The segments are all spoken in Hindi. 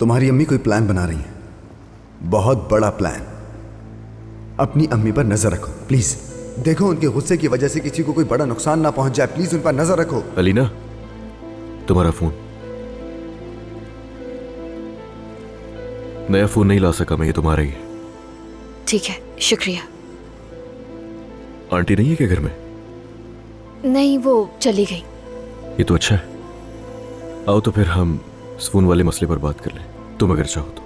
तुम्हारी अम्मी कोई प्लान बना रही हैं, बहुत बड़ा प्लान। अपनी अम्मी पर नजर रखो प्लीज। देखो उनके गुस्से की वजह से किसी को कोई बड़ा नुकसान ना पहुंच जाए, प्लीज उन पर नजर रखो। अलीना, तुम्हारा फोन। नया फोन नहीं ला सका मैं, ये तुम्हारा ही है। ठीक है, शुक्रिया। आंटी नहीं है क्या घर में? नहीं, वो चली गई। ये तो अच्छा है। आओ तो फिर हम इस फोन वाले मसले पर बात कर लें, तुम अगर चाहो तो।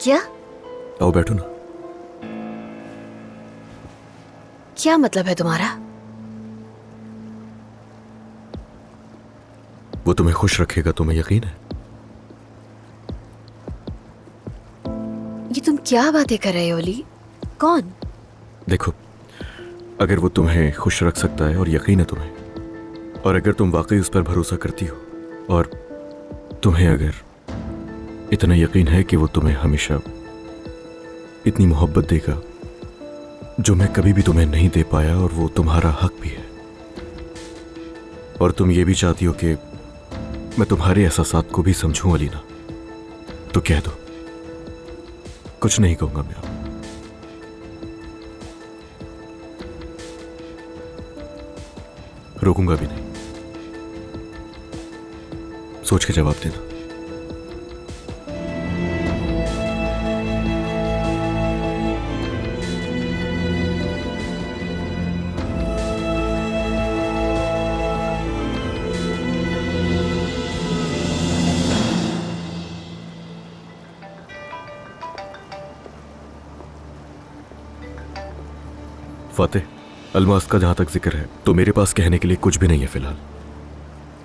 क्या? आओ बैठो ना। क्या मतलब है तुम्हारा? वो तुम्हें खुश रखेगा, तुम्हें यकीन है? ये तुम क्या बातें कर रहे हो ओली? कौन? देखो, अगर वो तुम्हें खुश रख सकता है और यकीन है तुम्हें, और अगर तुम वाकई उस पर भरोसा करती हो, और तुम्हें अगर इतना यकीन है कि वो तुम्हें हमेशा इतनी मोहब्बत देगा जो मैं कभी भी तुम्हें नहीं दे पाया, और वो तुम्हारा हक भी है, और तुम ये भी चाहती हो कि मैं तुम्हारे एहसासात को भी समझूं अलीना, तो कह दो। कुछ नहीं कहूंगा मैं अब। रोकूंगा भी नहीं। सोच के जवाब देना। फातेह, अलमास का जहां तक जिक्र है तो मेरे पास कहने के लिए कुछ भी नहीं है फिलहाल।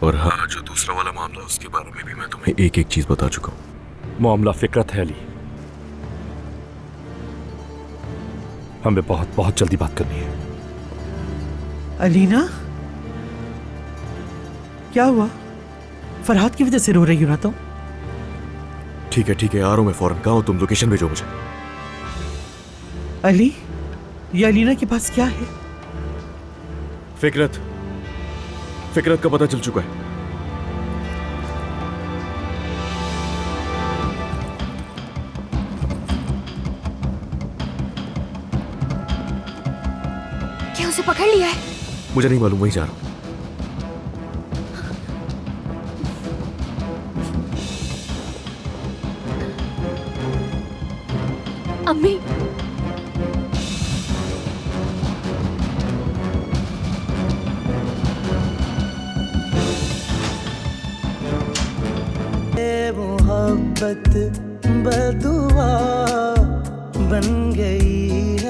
और हाँ, जो दूसरा वाला मामला उसके बारे में भी मैं तुम्हें एक एक चीज बता चुका हूं। मामला फिक्रत है अली। हमें बहुत बहुत जल्दी बात करनी है। अलीना, क्या हुआ? फरहाद की वजह से रो रही हो ना तुम? ठीक है आ रहा हूं मैं फौरन। कहाँ हो तुम? लोकेशन भेजो मुझे। अली, ये अलीना के पास क्या है? फिक्रत का पता चल चुका है। क्या उसे पकड़ लिया है? मुझे नहीं मालूम, वहीं जा रहा हूं। अम्मी, मोहब्बत बदुआ बन गई